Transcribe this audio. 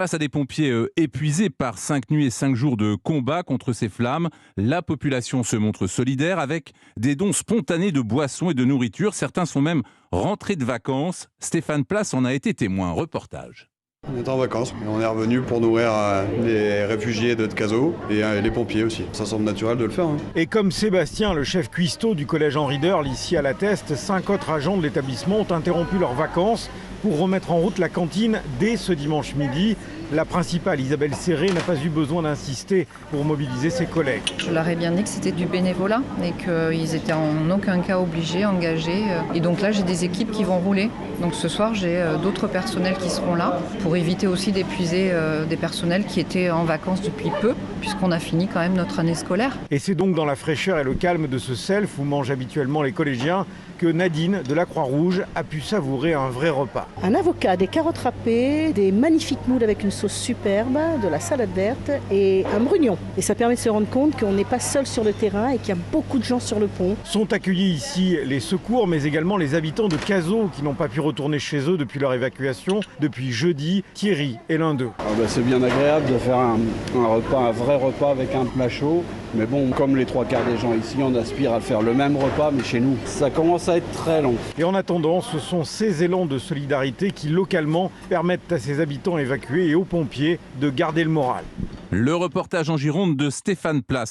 Face à des pompiers épuisés par 5 nuits et 5 jours de combat contre ces flammes, la population se montre solidaire avec des dons spontanés de boissons et de nourriture. Certains sont même rentrés de vacances. Stéphane Place en a été témoin. Reportage. On est en vacances et on est revenu pour nourrir les réfugiés de Cazo et les pompiers aussi. Ça semble naturel de le faire. Et comme Sébastien, le chef cuistot du collège Henri d'Eurl, ici à La Teste, 5 autres agents de l'établissement ont interrompu leurs vacances pour remettre en route la cantine dès ce dimanche midi. La principale, Isabelle Serré, n'a pas eu besoin d'insister pour mobiliser ses collègues. Je leur ai bien dit que c'était du bénévolat et qu'ils étaient en aucun cas obligés, engagés. Et donc là, j'ai des équipes qui vont rouler. Donc ce soir, j'ai d'autres personnels qui seront là pour éviter aussi d'épuiser des personnels qui étaient en vacances depuis peu, puisqu'on a fini quand même notre année scolaire. Et c'est donc dans la fraîcheur et le calme de ce self où mangent habituellement les collégiens que Nadine de la Croix-Rouge a pu savourer un vrai repas. Un avocat, des carottes râpées, des magnifiques moules avec une sauce superbe, de la salade verte et un brugnon. Et ça permet de se rendre compte qu'on n'est pas seul sur le terrain et qu'il y a beaucoup de gens sur le pont. Sont accueillis ici les secours, mais également les habitants de Cazo qui n'ont pas pu retourner chez eux depuis leur évacuation. Depuis jeudi, Thierry est l'un d'eux. C'est bien agréable de faire un repas, un vrai repas avec un plat chaud. Mais bon, comme les 3/4 des gens ici, on aspire à faire le même repas, mais chez nous. Ça commence à être très long. Et en attendant, ce sont ces élans de solidarité qui, localement, permettent à ces habitants évacués et aux pompiers de garder le moral. Le reportage en Gironde de Stéphane Place.